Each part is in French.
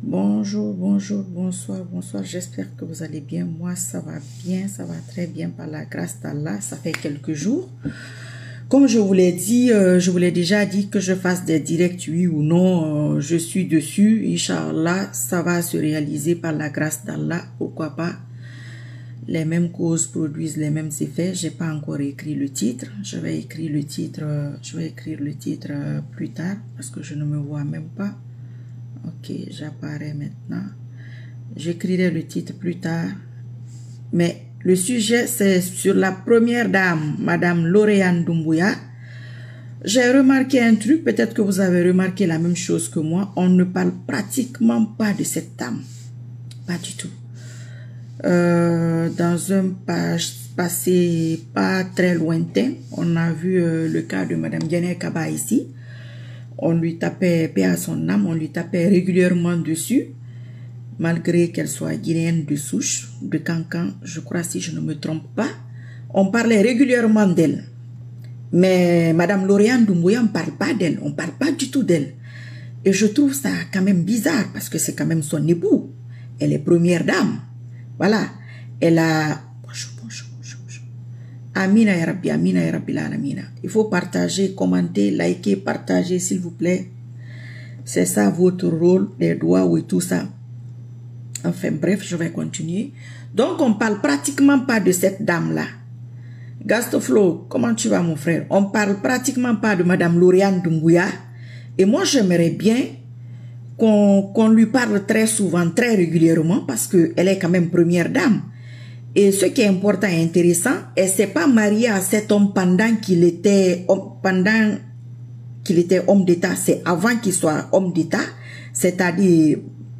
Bonjour, bonjour, bonsoir, bonsoir. J'espère que vous allez bien. Moi, ça va bien, ça va très bien par la grâce d'Allah. Ça fait quelques jours. Comme je vous l'ai dit, je vous l'ai déjà dit que je fasse des directs, oui ou non. Je suis dessus. Inch'Allah, ça va se réaliser par la grâce d'Allah. Pourquoi pas? Les mêmes causes produisent les mêmes effets. J'ai pas encore écrit le titre. Je vais écrire le titre. Je vais écrire le titre plus tard parce que je ne me vois même pas. Ok, j'apparais maintenant. J'écrirai le titre plus tard. Mais le sujet, c'est sur la première dame, Madame Lauriane Doumbouya. J'ai remarqué un truc, peut-être que vous avez remarqué la même chose que moi. On ne parle pratiquement pas de cette dame. Pas du tout. Dans un passé pas très lointain, on a vu le cas de Madame Diané Kaba ici. On lui tapait, paix à son âme, on lui tapait régulièrement dessus, malgré qu'elle soit guinéenne de souche, de Cancan, je crois si je ne me trompe pas. On parlait régulièrement d'elle. Mais Madame Lauriane Doumbouya, on ne parle pas d'elle, on ne parle pas du tout d'elle. Et je trouve ça quand même bizarre, parce que c'est quand même son époux. Elle est première dame. Voilà. Elle a... Amina ya Rabbi, Amina ya Rabbi la Amina. Il faut partager, commenter, liker, partager s'il vous plaît. C'est ça votre rôle, les doigts et tout ça. Enfin bref, je vais continuer. Donc on parle pratiquement pas de cette dame-là. Gastoflo, comment tu vas mon frère? On parle pratiquement pas de Madame Lauriane Doumbouya. Et moi j'aimerais bien qu'on lui parle très souvent, très régulièrement, parce qu'elle est quand même première dame. Et ce qui est important et intéressant, elle s'est pas mariée à cet homme pendant qu'il était homme d'État. C'est avant qu'il soit homme d'État. C'est-à-dire,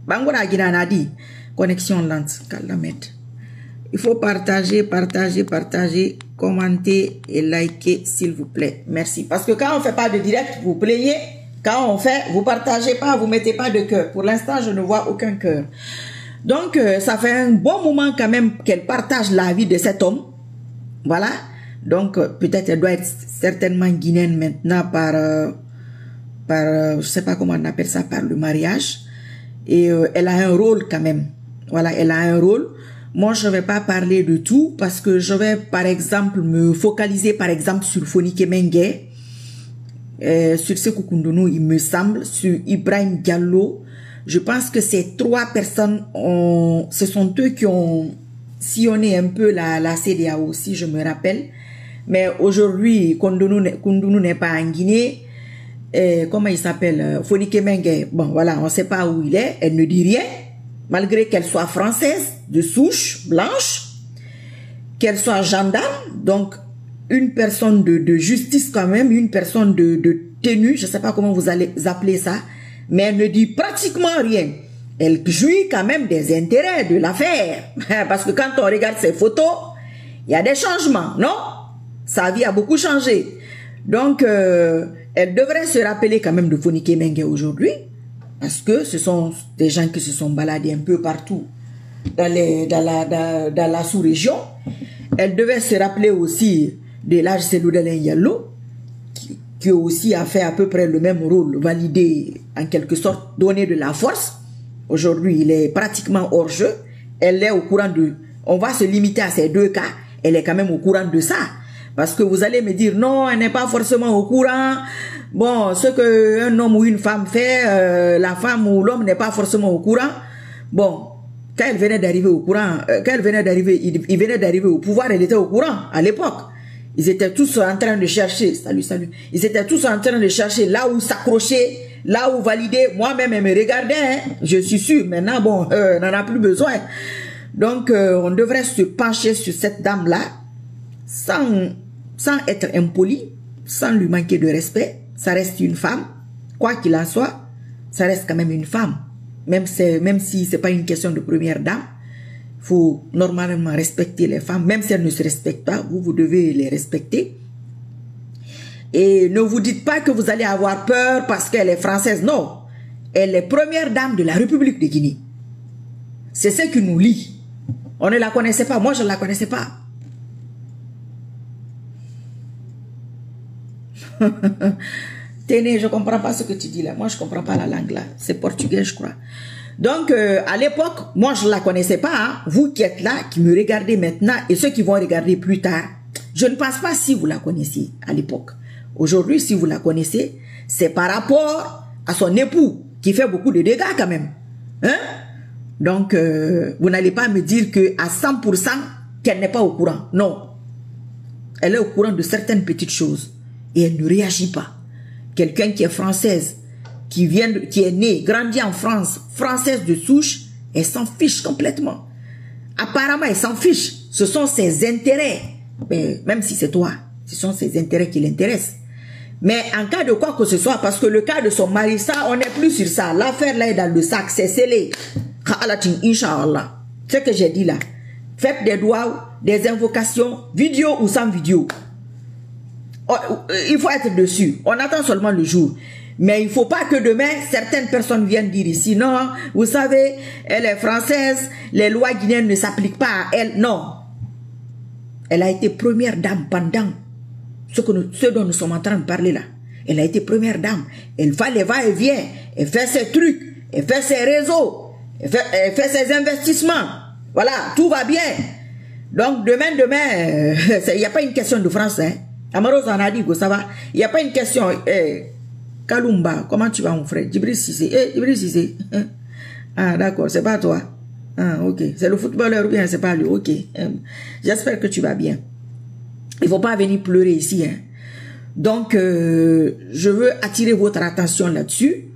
Bangoura Guinanadi, connexion lente, Kalamet. Il faut partager, partager, partager, commenter et liker, s'il vous plaît. Merci. Parce que quand on fait pas de direct, vous plaignez. Quand on fait, vous partagez pas, vous mettez pas de cœur. Pour l'instant, je ne vois aucun cœur. Donc, ça fait un bon moment quand même qu'elle partage la vie de cet homme. Voilà. Donc, peut-être elle doit être certainement guinéenne maintenant par je sais pas comment on appelle ça, par le mariage. Et elle a un rôle quand même. Voilà, elle a un rôle. Moi, je vais pas parler de tout parce que je vais, par exemple, me focaliser, par exemple, sur Fonike Mengue, sur Sékou Koundonou, il me semble, sur Ibrahim Diallo. Je pense que ces trois personnes, ce sont eux qui ont sillonné un peu la CEDEAO, si je me rappelle. Mais aujourd'hui, Koundonou n'est pas en Guinée. Comment il s'appelle? Fonike Mengue. Bon, voilà, on ne sait pas où il est. Elle ne dit rien, malgré qu'elle soit française, de souche, blanche, qu'elle soit gendarme, donc une personne de justice quand même, une personne de tenue, je ne sais pas comment vous allez appeler ça. Mais elle ne dit pratiquement rien. Elle jouit quand même des intérêts de l'affaire. Parce que quand on regarde ses photos, il y a des changements, non? Sa vie a beaucoup changé. Donc, elle devrait se rappeler quand même de Fonike Mengue aujourd'hui. Parce que ce sont des gens qui se sont baladés un peu partout dans la sous-région. Elle devait se rappeler aussi de l'âge Seloudalen Yallo, qui aussi a fait à peu près le même rôle, validé en quelque sorte, donner de la force. Aujourd'hui, il est pratiquement hors jeu. Elle est au courant de... On va se limiter à ces deux cas. Elle est quand même au courant de ça. Parce que vous allez me dire, non, elle n'est pas forcément au courant. Bon, ce qu'un homme ou une femme fait, la femme ou l'homme n'est pas forcément au courant. Bon, quand elle venait d'arriver au courant, quand elle venait d'arriver, il venait d'arriver au pouvoir, elle était au courant à l'époque. Ils étaient tous en train de chercher, salut, ils étaient tous en train de chercher là où s'accrocher, là où valider. Moi-même, elle me regardait, hein, je suis sûr. Maintenant, bon, on n'en a plus besoin. Donc, on devrait se pencher sur cette dame-là, sans être impoli, sans lui manquer de respect. Ça reste une femme, quoi qu'il en soit, ça reste quand même une femme. Même si c'est pas une question de première dame. Il faut normalement respecter les femmes, même si elles ne se respectent pas, vous devez les respecter. Et ne vous dites pas que vous allez avoir peur parce qu'elle est française. Non, elle est première dame de la République de Guinée. C'est ce qui nous lie. On ne la connaissait pas, moi je ne la connaissais pas. Téné, je ne comprends pas ce que tu dis là. Moi je ne comprends pas la langue là. C'est portugais je crois. Donc, à l'époque, moi, je ne la connaissais pas. Hein. Vous qui êtes là, qui me regardez maintenant, et ceux qui vont regarder plus tard, je ne pense pas si vous la connaissiez à l'époque. Aujourd'hui, si vous la connaissez, c'est par rapport à son époux, qui fait beaucoup de dégâts quand même. Hein? Donc, vous n'allez pas me dire qu'à 100%, qu'elle n'est pas au courant. Non. Elle est au courant de certaines petites choses. Et elle ne réagit pas. Quelqu'un qui est française, qui est née, grandie en France, française de souche, elle s'en fiche complètement. Apparemment, elle s'en fiche. Ce sont ses intérêts. Mais même si c'est toi, ce sont ses intérêts qui l'intéressent. Mais en cas de quoi que ce soit, parce que le cas de son mari, ça, on n'est plus sur ça. L'affaire là est dans le sac, c'est scellé. Inch'Allah. Ce que j'ai dit là. Faites des doigts, des invocations, vidéo ou sans vidéo. Il faut être dessus. On attend seulement le jour. Mais il ne faut pas que demain, certaines personnes viennent dire ici, non, vous savez, elle est française, les lois guinéennes ne s'appliquent pas à elle. Non. Elle a été première dame pendant ce dont nous sommes en train de parler là. Elle a été première dame. Elle va et vient. Elle fait ses trucs. Elle fait ses réseaux. Elle fait ses investissements. Voilà, tout va bien. Donc demain, il n'y a pas une question de France. Hein. Amaro Zanadigo, ça va. Il n'y a pas une question. Kalumba, comment tu vas mon frère? Djibril Cissé. Djibril Cissé. Ah d'accord, c'est pas toi. Ah ok, c'est le footballeur ou bien c'est pas lui. Ok, j'espère que tu vas bien. Il ne faut pas venir pleurer ici. Hein. Donc, je veux attirer votre attention là-dessus.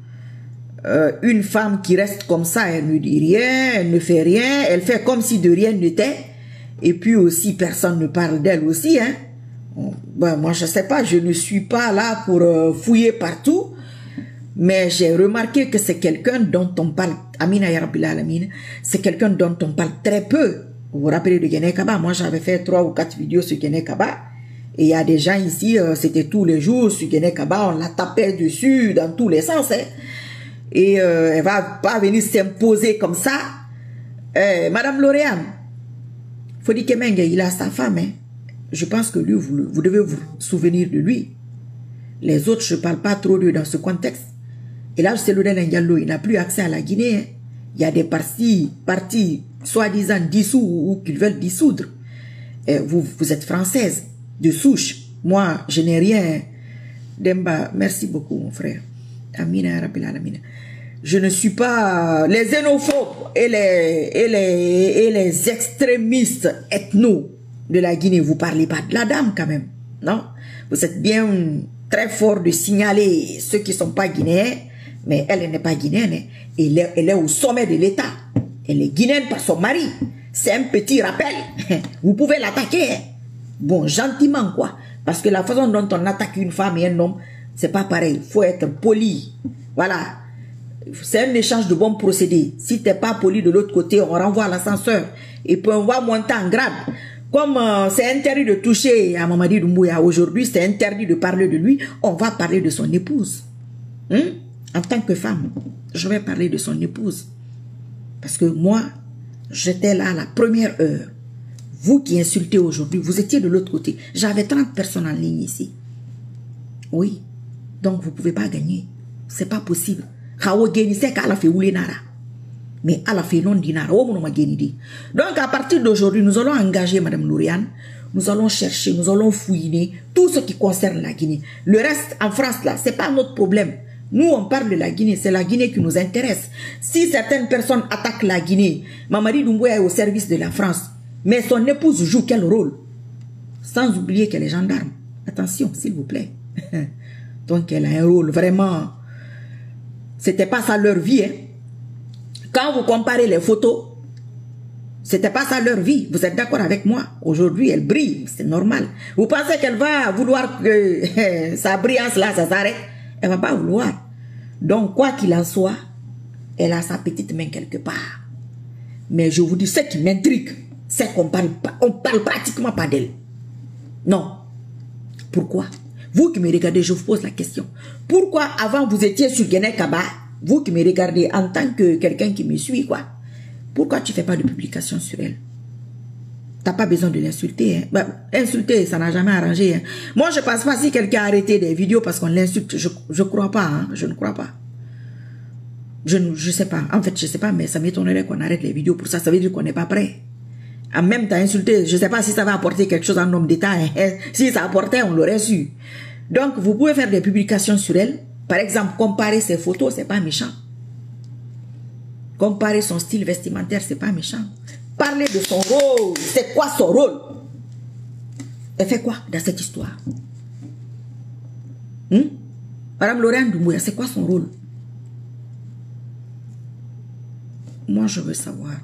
Une femme qui reste comme ça, elle ne dit rien, elle ne fait rien, elle fait comme si de rien n'était. Et puis aussi, personne ne parle d'elle aussi. Hein. Ben, moi, je ne sais pas, je ne suis pas là pour fouiller partout. Mais j'ai remarqué que c'est quelqu'un dont on parle, Amina Yarabila Alamine, c'est quelqu'un dont on parle très peu. Vous vous rappelez de Guinée Kaba? Moi, j'avais fait 3 ou 4 vidéos sur Guinée Kaba. Et il y a des gens ici, c'était tous les jours sur Guinée Kaba, on la tapait dessus dans tous les sens. Hein. Et elle va pas venir s'imposer comme ça. Madame Lauriane, faut dire que Menge, il a sa femme. Hein. Je pense que lui, vous devez vous souvenir de lui. Les autres, je ne parle pas trop d'eux dans ce contexte. Et là, c'est le Ndiallo, il n'a plus accès à la Guinée. Hein. Il y a des partis soi-disant dissous ou qu'ils veulent dissoudre. Vous êtes française, de souche. Moi, je n'ai rien. Demba, merci beaucoup, mon frère. Amina, Amina. Je ne suis pas les xénophobes et les extrémistes ethno de la Guinée. Vous parlez pas de la dame quand même, non? Vous êtes bien très fort de signaler ceux qui ne sont pas guinéens, mais elle n'est pas guinéenne. Hein. Elle est au sommet de l'État. Elle est guinéenne par son mari. C'est un petit rappel. Vous pouvez l'attaquer. Hein. Bon, gentiment quoi. Parce que la façon dont on attaque une femme et un homme, c'est pas pareil. Il faut être poli. Voilà. C'est un échange de bons procédés. Si tu n'es pas poli de l'autre côté, on renvoie à l'ascenseur. Et puis on va monter en grade. Comme c'est interdit de toucher à Mamadi Doumbouya aujourd'hui, c'est interdit de parler de lui, on va parler de son épouse. En tant que femme, je vais parler de son épouse. Parce que moi, j'étais là à la première heure. Vous qui insultez aujourd'hui, vous étiez de l'autre côté. J'avais 30 personnes en ligne ici. Oui. Donc, vous ne pouvez pas gagner. Ce n'est pas possible. Mais à la fin, non dinara. Donc, à partir d'aujourd'hui, nous allons engager Mme Lauriane. Nous allons chercher, nous allons fouiner tout ce qui concerne la Guinée. Le reste, en France, là, ce n'est pas notre problème. Nous, on parle de la Guinée. C'est la Guinée qui nous intéresse. Si certaines personnes attaquent la Guinée, Mamadi Doumbouya est au service de la France. Mais son épouse joue quel rôle? Sans oublier qu'elle est gendarme. Attention, s'il vous plaît. Donc, elle a un rôle vraiment... C'était pas ça leur vie. Hein. Quand vous comparez les photos, c'était pas ça leur vie. Vous êtes d'accord avec moi? Aujourd'hui, elle brille. C'est normal. Vous pensez qu'elle va vouloir que sa brillance-là, ça s'arrête? Elle va pas vouloir. Donc, quoi qu'il en soit, elle a sa petite main quelque part. Mais je vous dis, ce qui m'intrigue, c'est qu'on parle pratiquement pas d'elle. Non. Pourquoi? Vous qui me regardez, je vous pose la question. Pourquoi avant vous étiez sur Guinée Kaba, vous qui me regardez en tant que quelqu'un qui me suit, quoi, pourquoi tu ne fais pas de publication sur elle? Tu n'as pas besoin de l'insulter. Hein? Bah, insulter, ça n'a jamais arrangé. Hein? Moi, je ne pense pas si quelqu'un a arrêté des vidéos parce qu'on l'insulte. Je ne crois pas. Hein? Je ne crois pas. Je sais pas. En fait, je sais pas, mais ça m'étonnerait qu'on arrête les vidéos pour ça. Ça veut dire qu'on n'est pas prêt. En même temps, insulter, je sais pas si ça va apporter quelque chose à un homme d'État. Hein. Si ça apportait, on l'aurait su. Donc, vous pouvez faire des publications sur elle. Par exemple, comparer ses photos, c'est pas méchant. Comparer son style vestimentaire, c'est pas méchant. Parler de son rôle. C'est quoi son rôle? Elle fait quoi dans cette histoire? Madame Lauriane Doumbouya, c'est quoi son rôle? Moi, je veux savoir.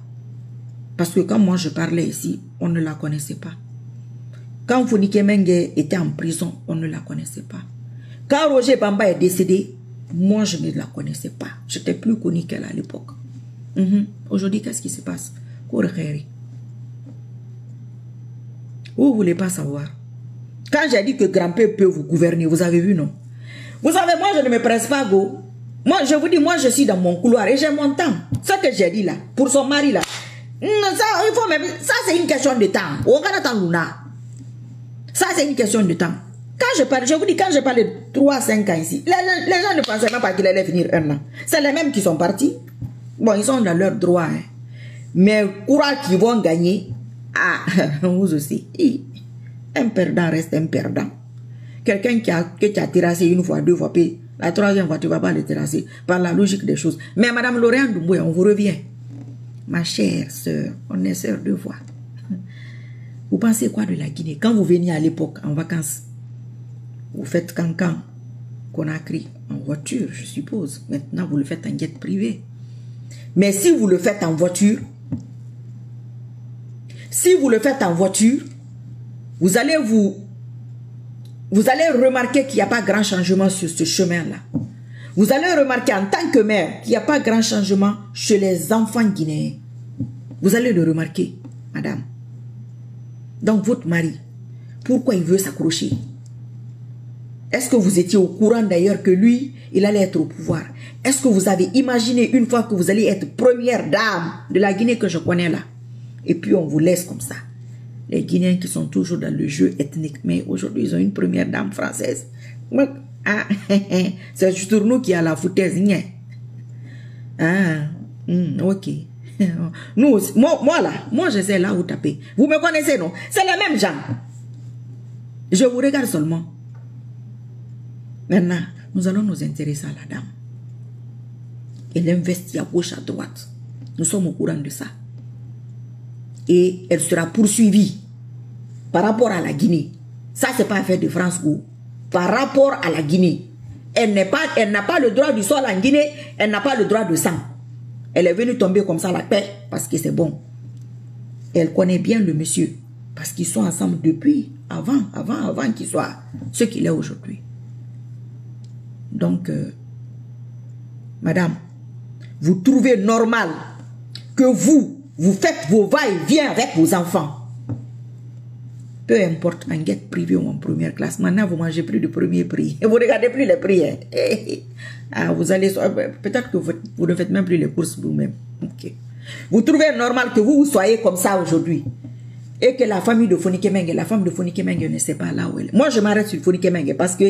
Parce que quand moi je parlais ici, on ne la connaissait pas. Quand Fonike Mengue était en prison, on ne la connaissait pas. Quand Roger Bamba est décédé, moi je ne la connaissais pas. Je n'étais plus connue qu'elle à l'époque. Aujourd'hui, qu'est-ce qui se passe? Vous ne voulez pas savoir. Quand j'ai dit que grand-père peut vous gouverner, vous avez vu, non? Vous savez, moi je ne me presse pas, go. Moi, je vous dis, moi je suis dans mon couloir et j'ai mon temps. Ce que j'ai dit là, pour son mari là, ça c'est une question de temps. Ça c'est une question de temps. Quand je parle, je vous dis, quand je parle de 3-5 ans ici, les gens ne pensaient même pas qu'il allait finir un an. C'est les mêmes qui sont partis. Bon, ils sont dans leur droit. Hein. Mais courage qu'ils vont gagner, vous aussi. Un perdant reste un perdant. Quelqu'un que tu as terrassé une fois, 2 fois, puis la 3e fois, tu ne vas pas le terrasser par la logique des choses. Mais Madame Lauriane Doumbouya, on vous revient. Ma chère sœur, on est sœur 2 fois. Vous pensez quoi de la Guinée? Quand vous veniez à l'époque en vacances, vous faites Cancan, Conakry, en voiture, je suppose. Maintenant, vous le faites en jet privé. Mais si vous le faites en voiture, vous allez remarquer qu'il n'y a pas grand changement sur ce chemin-là. Vous allez remarquer en tant que mère qu'il n'y a pas grand changement chez les enfants guinéens. Vous allez le remarquer, madame. Donc votre mari, pourquoi il veut s'accrocher? Est-ce que vous étiez au courant d'ailleurs que lui, il allait être au pouvoir? Est-ce que vous avez imaginé une fois que vous allez être première dame de la Guinée que je connais là? Et puis on vous laisse comme ça. Les Guinéens qui sont toujours dans le jeu ethnique, mais aujourd'hui ils ont une première dame française. C'est juste nous qui a la foutaise. Ok. Nous, moi je sais là où taper. Vous me connaissez, non? C'est les mêmes gens. Je vous regarde seulement. Maintenant, nous allons nous intéresser à la dame. Elle investit à gauche, à droite. Nous sommes au courant de ça. Et elle sera poursuivie par rapport à la Guinée. Ça, c'est pas affaire de France ou par rapport à la Guinée. Elle n'a pas le droit du sol en Guinée, elle n'a pas le droit de sang. Elle est venue tomber comme ça à la paix parce que c'est bon. Elle connaît bien le monsieur parce qu'ils sont ensemble depuis avant qu'il soit ce qu'il est aujourd'hui. Donc, madame, vous trouvez normal que vous faites vos va-et-vient avec vos enfants. Peu importe, en guette privée ou en première classe. Maintenant, vous mangez plus de premier prix. Et vous ne regardez plus les prix. Hein. Vous allez... Peut-être que vous ne faites même plus les courses vous-même. Okay. Vous trouvez normal que vous soyez comme ça aujourd'hui. Et que la famille de Fonike Mengue, la femme de Fonike Mengue ne sait pas là où elle est. Moi, je m'arrête sur Fonike Mengue parce que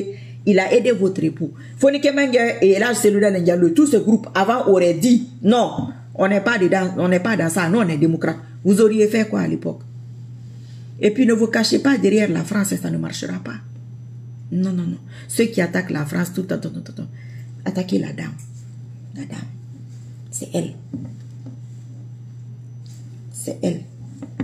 il a aidé votre époux. Fonike Mengue et l'âge cellulaire Ndialo, tout ce groupe avant aurait dit non, on n'est pas dedans, on n'est pas dans ça, nous on est démocrate. Vous auriez fait quoi à l'époque? Et puis ne vous cachez pas derrière la France et ça ne marchera pas. Non, non, non. Ceux qui attaquent la France, attaquez la dame. La dame. C'est elle. C'est elle.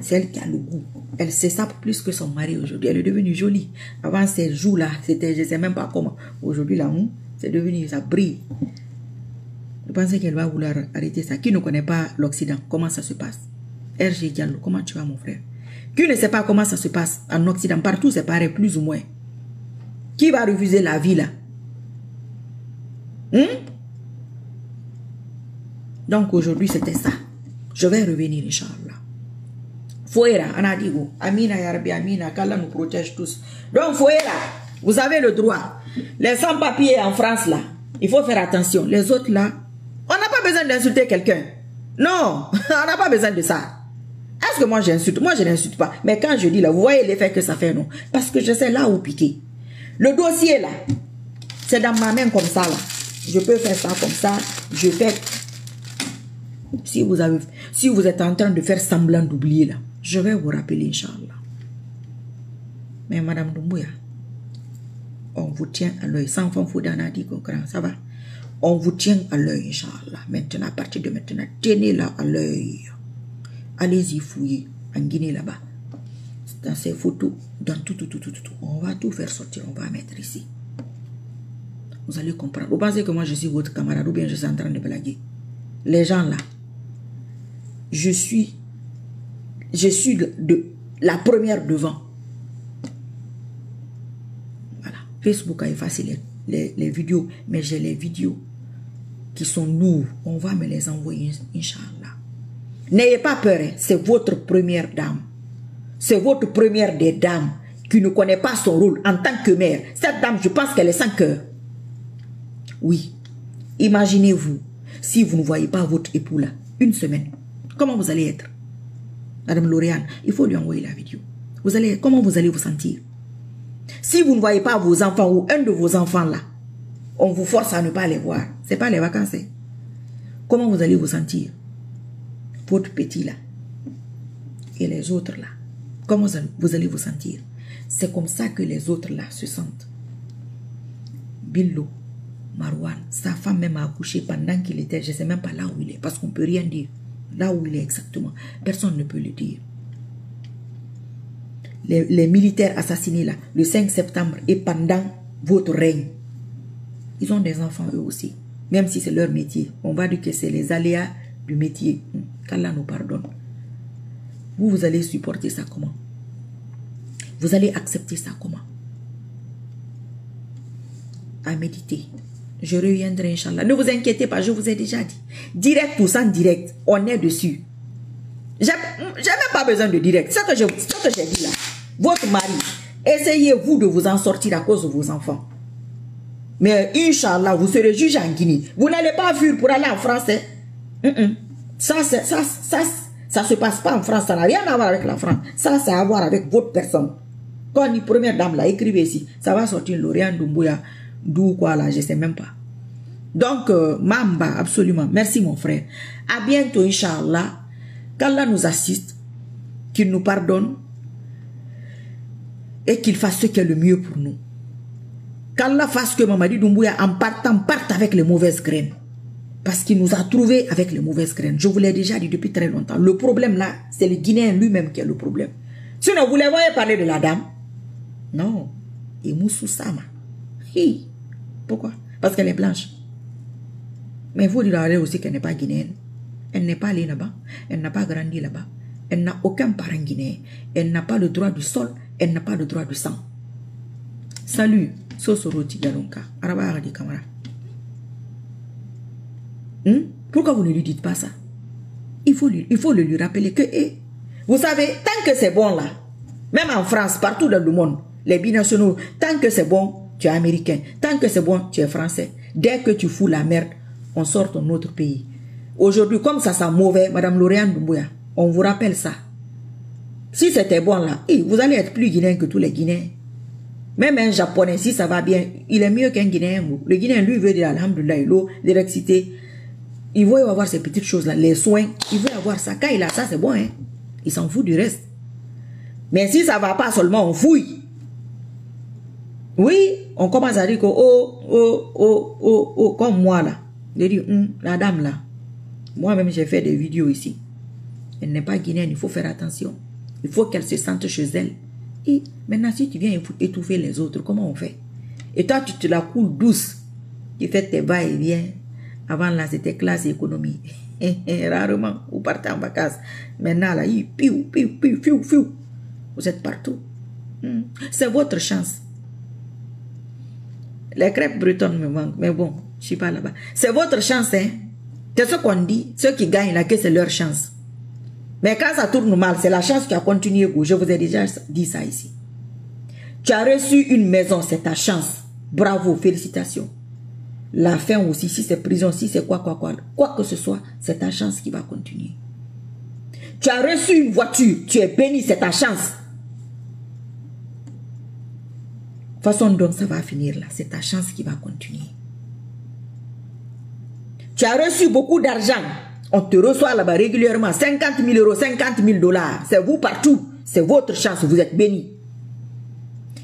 C'est elle qui a le goût. Elle sait ça plus que son mari aujourd'hui. Elle est devenue jolie. Avant ces jours-là, c'était, je ne sais même pas comment. Aujourd'hui, là, c'est devenu, ça brille. Vous pensez qu'elle va vouloir arrêter ça? Qui ne connaît pas l'Occident? Comment ça se passe? RG Diallo, comment tu vas, mon frère? Qui ne sait pas comment ça se passe en Occident? Partout, c'est pareil, plus ou moins. Qui va refuser la vie, là? Donc, aujourd'hui, c'était ça. Je vais revenir, Inch'Allah. Fouera, Anadigo, Amina Yarbi, Amina, qu'Allah nous protège tous. Donc, Fouera, vous avez le droit. Les sans-papiers en France, là, il faut faire attention. Les autres, là, on n'a pas besoin d'insulter quelqu'un. Non, on n'a pas besoin de ça. Est-ce que moi j'insulte? Moi je n'insulte pas. Mais quand je dis là, vous voyez l'effet que ça fait, non? Parce que je sais là où piquer. Le dossier là, c'est dans ma main comme ça là. Je peux faire ça comme ça. Je fais... Si vous êtes en train de faire semblant d'oublier là, je vais vous rappeler, Inch'Allah. Mais Madame Doumbouya, on vous tient à l'œil. Sans Fanfoudana dit concurrent, ça va? On vous tient à l'œil, Inch'Allah. Maintenant, à partir de maintenant, tenez-la à l'œil. Allez-y fouiller en Guinée là-bas. Dans ces photos, dans tout. On va tout faire sortir, on va mettre ici. Vous allez comprendre. Vous pensez que moi je suis votre camarade ou bien je suis en train de blaguer? Les gens là, je suis de la première devant. Voilà. Facebook a effacé les vidéos, mais j'ai les vidéos qui sont lourdes. On va me les envoyer, Inch'Allah. N'ayez pas peur, hein. C'est votre première dame. C'est votre première des dames qui ne connaît pas son rôle en tant que mère. Cette dame, je pense qu'elle est sans cœur. Oui. Imaginez-vous, si vous ne voyez pas votre époux là, une semaine, comment vous allez être? Madame Lauriane, il faut lui envoyer la vidéo. Comment vous allez vous sentir? Si vous ne voyez pas vos enfants ou un de vos enfants là, on vous force à ne pas les voir. Ce n'est pas les vacances. Hein? Comment vous allez vous sentir? Votre petit là et les autres là. Comment vous allez vous sentir? C'est comme ça que les autres là se sentent. Billo, Marouane, sa femme même a accouché pendant qu'il était, je ne sais même pas là où il est, parce qu'on ne peut rien dire. Là où il est exactement, personne ne peut le dire. Les militaires assassinés là, le 5 septembre et pendant votre règne, ils ont des enfants eux aussi. Même si c'est leur métier, on va dire que c'est les aléas du métier. Qu'Allah nous pardonne. Vous allez supporter ça comment? Vous allez accepter ça comment? À méditer. Je reviendrai, Inch'Allah. Ne vous inquiétez pas, je vous ai déjà dit. Direct ou sans direct, on est dessus. J'ai même pas besoin de direct. Ce que j'ai dit là. Votre mari, essayez-vous de vous en sortir à cause de vos enfants. Mais Inch'Allah, vous serez jugé en Guinée. Vous n'allez pas fuir pour aller en France. Hein? Ça se passe pas en France. Ça n'a rien à voir avec la France. Ça a à voir avec votre personne. Quand une première dame là, écrivez ici. Ça va sortir Lauriane Doumbouya. D'où quoi là, je sais même pas. Donc, Mamba, absolument. Merci mon frère. À bientôt, Inch'Allah. Qu'Allah nous assiste. Qu'il nous pardonne. Et qu'il fasse ce qui est le mieux pour nous. Qu'Allah fasse que Mamadi Doumbouya, en partant, parte avec les mauvaises graines. Parce qu'il nous a trouvés avec les mauvaises graines. Je vous l'ai déjà dit depuis très longtemps. Le problème là, c'est le Guinéen lui-même qui a le problème. Sinon, vous les voyez parler de la dame? Non. Et Moussou Sama. Hi. Pourquoi? Parce qu'elle est blanche. Mais il faut dire aussi qu'elle n'est pas guinéenne. Elle n'est pas allée là-bas. Elle n'a pas grandi là-bas. Elle n'a aucun parent guinéen. Elle n'a pas le droit du sol. Elle n'a pas le droit du sang. Salut. Sosoroti Galonka. Araba Aradi Kamara. Pourquoi vous ne lui dites pas ça? Il faut le lui rappeler que, vous savez, tant que c'est bon là, même en France, partout dans le monde, les binationaux, tant que c'est bon, tu es américain. Tant que c'est bon, tu es français. Dès que tu fous la merde, on sort ton autre pays. Aujourd'hui, comme ça sent mauvais, Madame Lauriane Doumbouya, on vous rappelle ça. Si c'était bon là, vous allez être plus guinéen que tous les Guinéens. Même un Japonais, si ça va bien, il est mieux qu'un Guinéen. Le Guinéen, lui, veut dire Alhamdoulilah, l'eau, l'électricité. Il veut avoir ces petites choses-là, les soins. Il veut avoir ça. Quand il a ça, c'est bon. Hein? Il s'en fout du reste. Mais si ça ne va pas seulement, on fouille. Oui, on commence à dire que, comme moi là. Je dis, la dame là. Moi-même, j'ai fait des vidéos ici. Elle n'est pas guinéenne, il faut faire attention. Il faut qu'elle se sente chez elle. Et maintenant, si tu viens étouffer les autres, comment on fait? Et toi, tu te la coules douce. Tu fais tes va-et-vient. Avant, là, c'était classe et économie. Rarement, vous partez en vacances. Maintenant, là, vous êtes partout. C'est votre chance. Les crêpes bretonnes me manquent, mais bon, je ne suis pas là-bas. C'est votre chance, hein. C'est ce qu'on dit. Ceux qui gagnent là, que c'est leur chance. Mais quand ça tourne mal, c'est la chance qui a continué. Je vous ai déjà dit ça ici. Tu as reçu une maison, c'est ta chance. Bravo, félicitations. La fin aussi, si c'est prison, si c'est quoi que ce soit, c'est ta chance qui va continuer. Tu as reçu une voiture, tu es béni, c'est ta chance. Façon dont ça va finir là, c'est ta chance qui va continuer. Tu as reçu beaucoup d'argent. On te reçoit là-bas régulièrement. 50 000 euros, 50 000 dollars. C'est vous partout. C'est votre chance. Vous êtes bénis.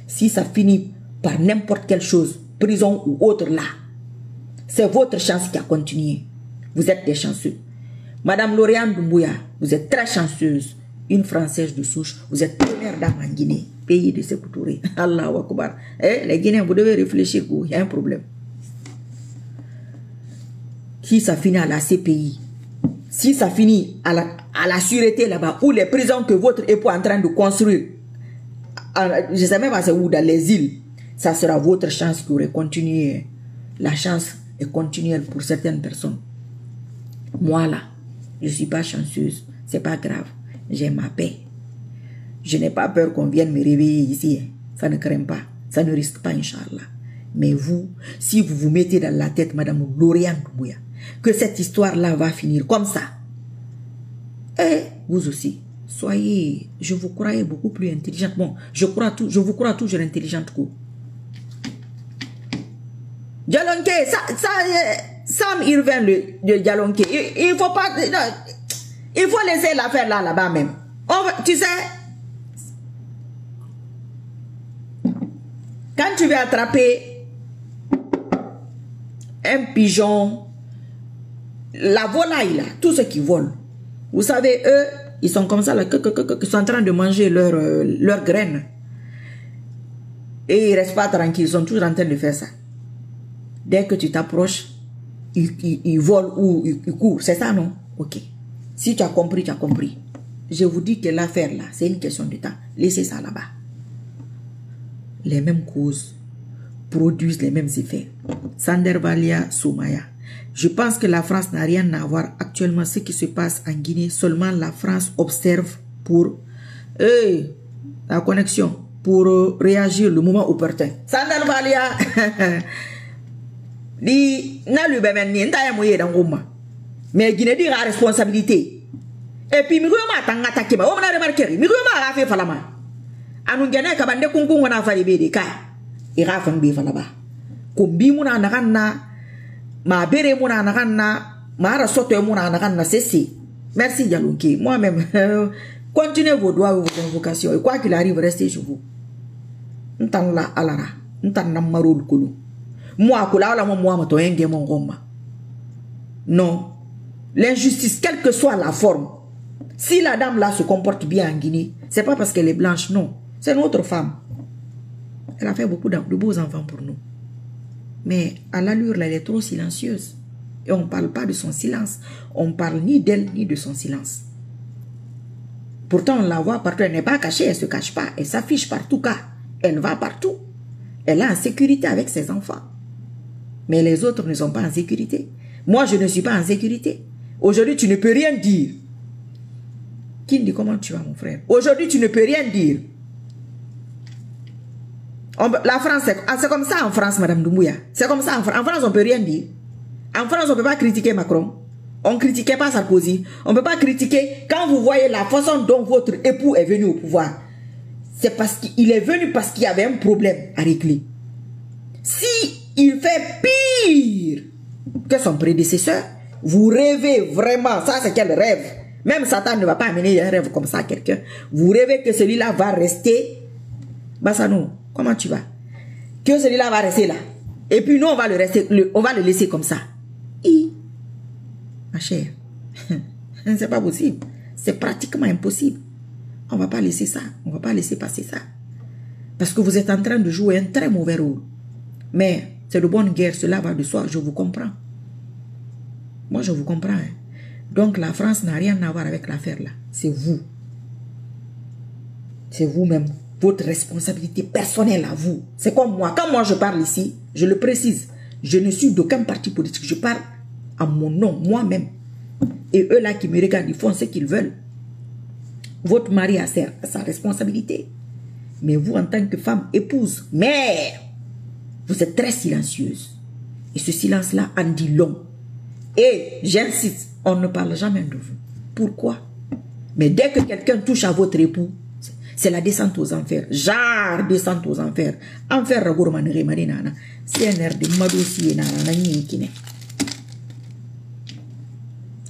Si ça finit par n'importe quelle chose, prison ou autre là, c'est votre chance qui a continué. Vous êtes des chanceux. Madame Lauriane Doumbouya, vous êtes très chanceuse. Une Française de souche. Vous êtes première dame en Guinée. Pays de Sékou Touré. Allahu Akbar. Les Guinéens, vous devez réfléchir. Il y a un problème. Si ça finit à la CPI, si ça finit à la sûreté là-bas, ou les prisons que votre époux est en train de construire, je ne sais même pas c'est où, dans les îles, ça sera votre chance qui aurait continué. La chance est continuelle pour certaines personnes. Moi là, je ne suis pas chanceuse, c'est pas grave, j'ai ma paix. Je n'ai pas peur qu'on vienne me réveiller ici, hein. Ça ne craint pas, ça ne risque pas, Inch'Allah. Mais vous, si vous vous mettez dans la tête, Madame Lauriane Doumbouya, que cette histoire-là va finir comme ça, et vous aussi, soyez, je vous croyais beaucoup plus intelligente. Bon, je vous crois toujours intelligente que vous. Dialonké, Sam Irvin le Dialonké, il faut pas, non, il faut laisser l'affaire là-bas même. Tu sais, quand tu veux attraper un pigeon, la volaille là, tout ce qui vole, vous savez, eux, ils sont comme ça là, ils sont en train de manger leurs graines. Et ils restent pas tranquilles, ils sont toujours en train de faire ça. Dès que tu t'approches, ils volent ou ils courent. C'est ça, non? Ok. Si tu as compris, tu as compris. Je vous dis que l'affaire là, c'est une question de temps. Laissez ça là-bas. Les mêmes causes produisent les mêmes effets. Sandervalia, Soumaya. Je pense que la France n'a rien à voir actuellement ce qui se passe en Guinée. Seulement la France observe pour la connexion, pour réagir le moment opportun. Sandervalia. Mais Guinée dit la responsabilité. Et puis, on a attaqué. On a remarqué. On a fait falama. Anu gene kabande kungu wana fali be de ka. Ira fan be falaba. Kumbi muna nakanna. Ma bere muna nakanna. Ma rasote muna nakanna. C'est. Merci Dialonké. Moi-même, continuez vos doigts et vos invocations. Et quoi qu'il arrive, restez chez vous. N'tan la alara. N'tan na marul kulu. Moi, non. L'injustice, quelle que soit la forme, si la dame là se comporte bien en Guinée, c'est pas parce qu'elle est blanche, non. C'est notre femme. Elle a fait beaucoup de beaux enfants pour nous. Mais à l'allure là, elle est trop silencieuse. Et on ne parle pas de son silence. On ne parle ni d'elle, ni de son silence. Pourtant, on la voit partout. Elle n'est pas cachée, elle ne se cache pas. Elle s'affiche partout, car elle va partout. Elle est en sécurité avec ses enfants. Mais les autres ne sont pas en sécurité. Moi, je ne suis pas en sécurité. Aujourd'hui, tu ne peux rien dire. Kindi, comment tu vas, mon frère? Aujourd'hui, tu ne peux rien dire. La France, c'est comme ça en France, Madame Doumbouya. C'est comme ça en France. En France, on ne peut rien dire. En France, on ne peut pas critiquer Macron. On ne critiquait pas Sarkozy. On ne peut pas critiquer quand vous voyez la façon dont votre époux est venu au pouvoir. C'est parce qu'il est venu parce qu'il y avait un problème à régler. Si il fait pire que son prédécesseur, vous rêvez vraiment, ça c'est quel rêve? Même Satan ne va pas amener un rêve comme ça à quelqu'un. Vous rêvez que celui-là va rester. Bassano, comment tu vas? Que celui-là va rester là. Et puis nous, on va le laisser comme ça. Ma chère, c'est pas possible. C'est pratiquement impossible. On ne va pas laisser ça. On ne va pas laisser passer ça. Parce que vous êtes en train de jouer un très mauvais rôle. Mais c'est de bonne guerre, cela va de soi, je vous comprends. Moi, je vous comprends. Hein. Donc, la France n'a rien à voir avec l'affaire là. C'est vous. C'est vous-même. Votre responsabilité personnelle à vous. C'est comme moi. Quand moi je parle ici, je le précise. Je ne suis d'aucun parti politique. Je parle à mon nom, moi-même. Et eux là qui me regardent, ils font ce qu'ils veulent. Votre mari a sa responsabilité. Mais vous, en tant que femme, épouse, mère, vous êtes très silencieuse. Et ce silence-là en dit long. Et j'insiste, on ne parle jamais de vous. Pourquoi? Mais dès que quelqu'un touche à votre époux, c'est la descente aux enfers. Genre descente aux enfers. Enfer ragourmanere marinana. CNR de madouci nana n'yikine.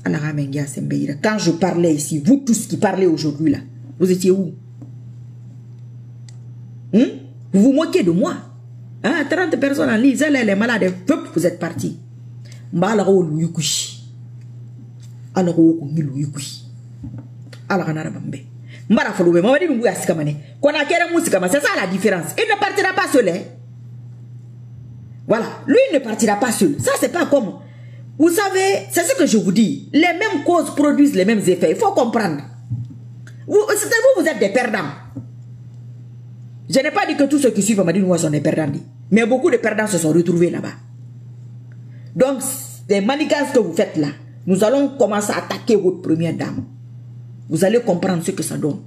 Quand je parlais ici, vous tous qui parlez aujourd'hui là, vous étiez où? Vous vous moquez de moi. 30 personnes en ligne, les malades, vous êtes partis. Alors, c'est ça la différence. Il ne partira pas seul. Voilà, lui ne partira pas seul. Ça, c'est pas comme... Vous savez, c'est ce que je vous dis. Les mêmes causes produisent les mêmes effets. Il faut comprendre. Vous êtes des perdants. Je n'ai pas dit que tous ceux qui suivent Amadou Noua sont des perdants. Mais beaucoup de perdants se sont retrouvés là-bas. Donc, les manigances que vous faites là, nous allons commencer à attaquer votre première dame. Vous allez comprendre ce que ça donne.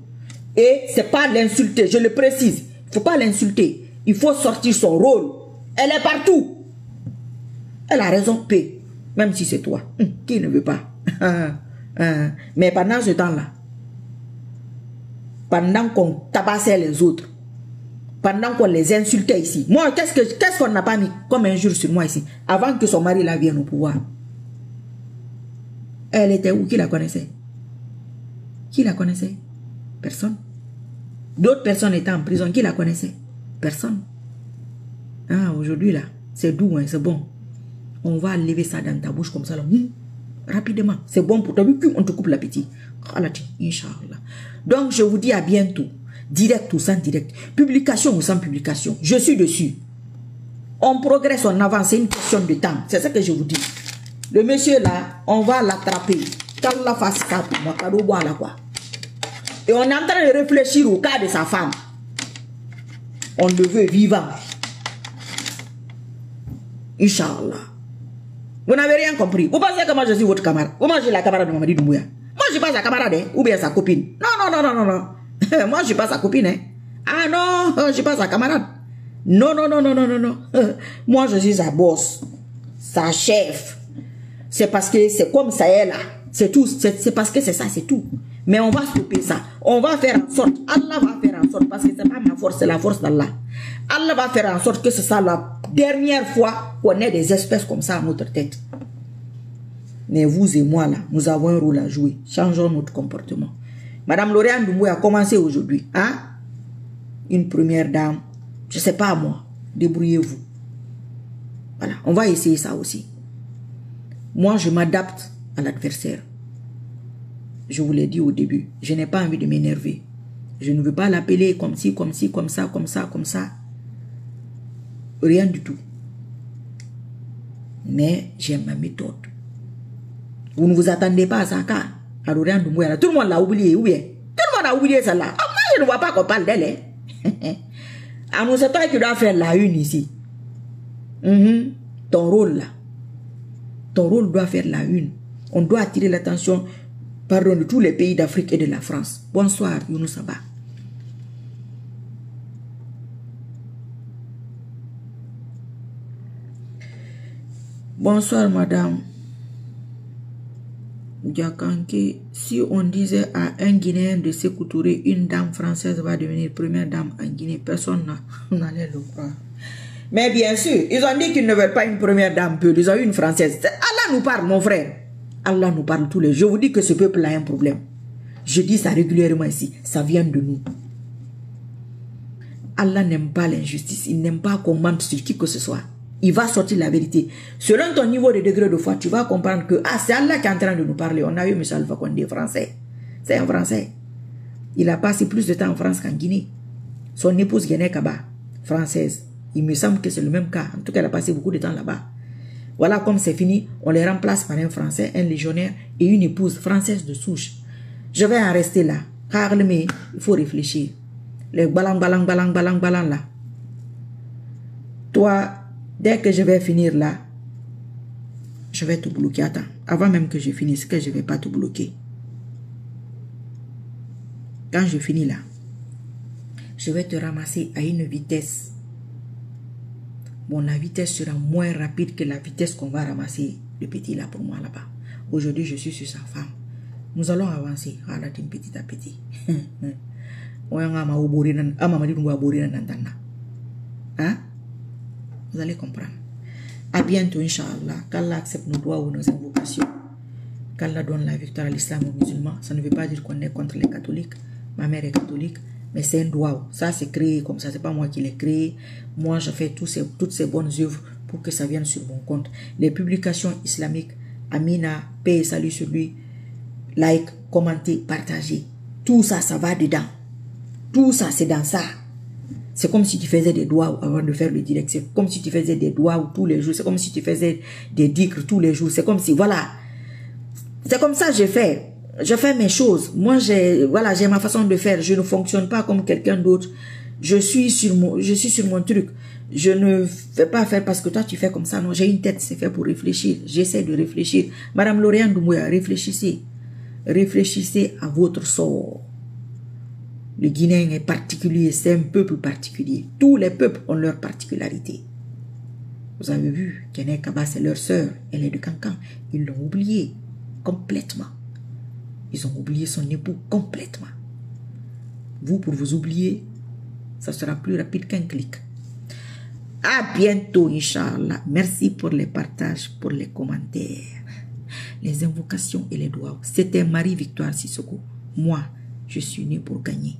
Et c'est pas l'insulter, je le précise. Il ne faut pas l'insulter. Il faut sortir son rôle. Elle est partout. Elle a raison, paix. Même si c'est toi. Qui ne veut pas? Mais pendant ce temps-là, pendant qu'on tabassait les autres, pendant qu'on les insultait ici, moi, qu'est-ce qu'on n'a pas mis comme injure sur moi ici, avant que son mari la vienne au pouvoir? Elle était où? Qui la connaissait? Qui la connaissait? Personne. D'autres personnes étaient en prison. Qui la connaissait? Personne. Aujourd'hui là, c'est doux, hein, c'est bon. On va lever ça dans ta bouche comme ça là, rapidement. C'est bon pour toi. On te coupe l'appétit. Inch'Allah. Donc je vous dis à bientôt. Direct ou sans direct. Publication ou sans publication. Je suis dessus. On progresse, on avance. C'est une question de temps. C'est ce que je vous dis. Le monsieur là, on va l'attraper. Qu'Allah fasse ça pour moi. Et on est en train de réfléchir au cas de sa femme. On le veut vivant. Inch'Allah. Vous n'avez rien compris. Vous pensez que moi je suis votre camarade? Ou moi je suis la camarade de Mamadi Doumbouya? Moi je suis pas sa camarade, hein? Ou bien sa copine? Non. Moi je suis pas sa copine, hein? Ah non, je suis pas sa camarade. Non. Moi je suis sa boss, sa chef. C'est parce que c'est comme ça est là. C'est tout. C'est parce que c'est ça, c'est tout. Mais on va stopper ça. On va faire en sorte. Allah va faire en sorte. Parce que c'est pas ma force, c'est la force d'Allah. Allah va faire en sorte que ce soit la dernière fois qu'on ait des espèces comme ça à notre tête. Mais vous et moi là, nous avons un rôle à jouer. Changeons notre comportement. Madame Lauriane Doumbouya a commencé aujourd'hui. Une première dame. Je sais pas moi. Débrouillez-vous. Voilà. On va essayer ça aussi. Moi, je m'adapte à l'adversaire. Je vous l'ai dit au début. Je n'ai pas envie de m'énerver. Je ne veux pas l'appeler comme ci, comme ça. Rien du tout. Mais j'aime ma méthode. Vous ne vous attendez pas à ça, car à Lauriane Doumbouya, tout le monde l'a oublié, ou bien? Tout le monde a oublié ça là. Moi, je ne vois pas qu'on parle d'elle. Nous, c'est toi qui dois faire la une ici. Ton rôle là. Ton rôle doit faire la une. On doit attirer l'attention, de tous les pays d'Afrique et de la France. Bonsoir, Younous Saba. Bonsoir, madame. Diakanke, si on disait à un Guinéen de s'écouter, une dame française va devenir première dame en Guinée, personne n'allait le croire. Mais bien sûr, ils ont dit qu'ils ne veulent pas une première dame, ils ont eu une française. Allah nous parle, mon frère. Allah nous parle tous les jours. Je vous dis que ce peuple a un problème. Je dis ça régulièrement ici. Ça vient de nous. Allah n'aime pas l'injustice. Il n'aime pas qu'on mente sur qui que ce soit. Il va sortir la vérité. Selon ton niveau de degré de foi, tu vas comprendre que c'est Allah qui est en train de nous parler. On a eu M. Alpha Condé, français. C'est un français. Il a passé plus de temps en France qu'en Guinée. Son épouse Guinée Kaba, française. Il me semble que c'est le même cas. En tout cas, elle a passé beaucoup de temps là-bas. Voilà, comme c'est fini, on les remplace par un Français, un légionnaire et une épouse française de souche. Je vais en rester là. Car il faut réfléchir. Les balang là. Toi, dès que je vais finir là, je vais te bloquer. Attends, avant même que je finisse, que je ne vais pas te bloquer. Quand je finis là, je vais te ramasser à une vitesse. Bon, la vitesse sera moins rapide que la vitesse qu'on va ramasser le petit là pour moi là-bas. Aujourd'hui, je suis sur sa femme. Nous allons avancer. Voilà, petit à petit. Hein? Vous allez comprendre. À bientôt, Inch'Allah. Qu'Allah accepte nos doigts ou nos invocations. qu'Allah donne la victoire à l'islam aux musulmans. Ça ne veut pas dire qu'on est contre les catholiques. Ma mère est catholique, mais c'est un droit. Ça, c'est créé comme ça. C'est pas moi qui l'ai créé. Moi, je fais toutes ces bonnes œuvres pour que ça vienne sur mon compte. Les publications islamiques, Amina, paix et salut sur lui, like, commenter, partager. Tout ça, ça va dedans. Tout ça, c'est dans ça. C'est comme si tu faisais des doigts avant de faire le direct. C'est comme si tu faisais des doigts tous les jours. C'est comme si tu faisais des dicres tous les jours. C'est comme si, voilà. C'est comme ça que je fais. Je fais mes choses. Moi, j'ai ma façon de faire. Je ne fonctionne pas comme quelqu'un d'autre. Je suis sur mon truc. Je ne fais pas faire parce que toi, tu fais comme ça. Non, j'ai une tête, c'est fait pour réfléchir. J'essaie de réfléchir. Madame Lauriane Doumbouya, réfléchissez. Réfléchissez à votre sort. Le Guinéen est particulier, c'est un peuple particulier. Tous les peuples ont leur particularité. Vous avez vu, Kene Kaba, c'est leur sœur, elle est de Cancan. Ils l'ont oublié complètement. Ils ont oublié son époux complètement. Vous, pour vous oublier, ça sera plus rapide qu'un clic. À bientôt, Inch'Allah. Merci pour les partages, pour les commentaires, les invocations et les doigts. C'était Marie-Victoire Sissoko. Moi, je suis née pour gagner.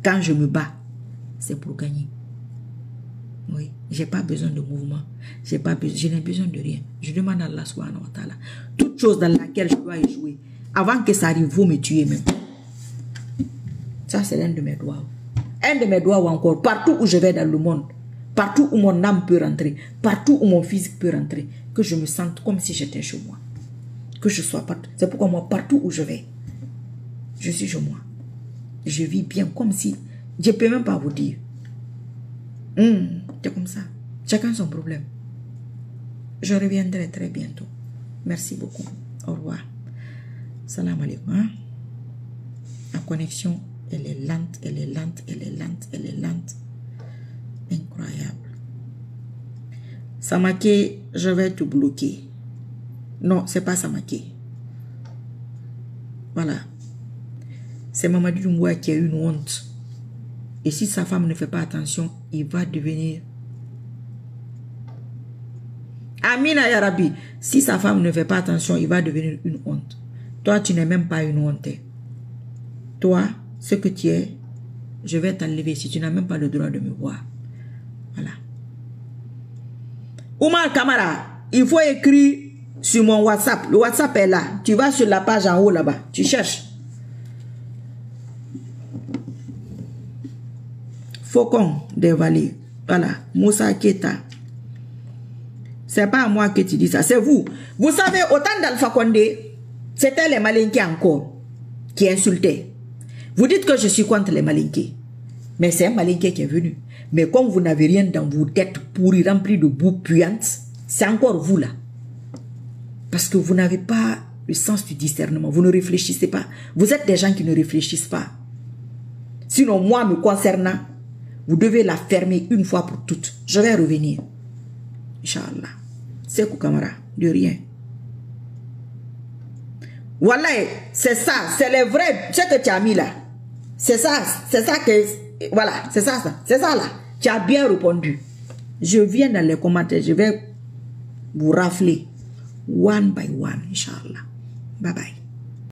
Quand je me bats, c'est pour gagner. Oui, j'ai pas besoin de mouvement. Je n'ai besoin de rien. Je demande à Allah subhanahu wa ta'ala. Toute chose dans laquelle je dois échouer, avant que ça arrive, vous me tuez même. Ça, c'est l'un de mes doigts. Un de mes doigts ou encore, partout où je vais dans le monde, partout où mon âme peut rentrer, partout où mon physique peut rentrer, que je me sente comme si j'étais chez moi. Que je sois partout. C'est pourquoi moi, partout où je vais, je suis chez moi. Je vis bien comme si... Je ne peux même pas vous dire. C'est comme ça. Chacun son problème. Je reviendrai très bientôt. Merci beaucoup. Au revoir. Salam alaikum. Hein? La connexion, elle est lente, elle est lente, elle est lente, elle est lente. Incroyable. Samake, je vais te bloquer. Non, c'est pas Samake. Voilà. C'est Mamadou Doumbouya qui a une honte. Et si sa femme ne fait pas attention, il va devenir... Amina ya Rabbi. Si sa femme ne fait pas attention, il va devenir une honte. Toi, tu n'es même pas une honte. Toi, ce que tu es, je vais t'enlever si tu n'as même pas le droit de me voir. Voilà. Oumar Kamara, il faut écrire sur mon WhatsApp. Le WhatsApp est là. Tu vas sur la page en haut là-bas. Tu cherches. Faucon des vallées. Voilà. Moussa Keta. C'est pas à moi que tu dis ça. C'est vous. Vous savez, autant d'Alpha Condé, c'était les Malinqués encore qui insultaient. Vous dites que je suis contre les Malinqués. Mais c'est un Malinqué qui est venu. Mais comme vous n'avez rien dans vos têtes pourries remplies de boue puante, c'est encore vous là. Parce que vous n'avez pas le sens du discernement. Vous ne réfléchissez pas. Vous êtes des gens qui ne réfléchissent pas. Sinon, moi, me concernant, vous devez la fermer une fois pour toutes. Je vais revenir. Inch'Allah. C'est Kamara. De rien. Voilà, c'est ça. C'est le vrai. Ce que tu as mis là. C'est ça. C'est ça que... Voilà. C'est ça, ça. C'est ça là. Tu as bien répondu. Je viens dans les commentaires. Je vais vous rafler. One by one. Inch'Allah. Bye bye.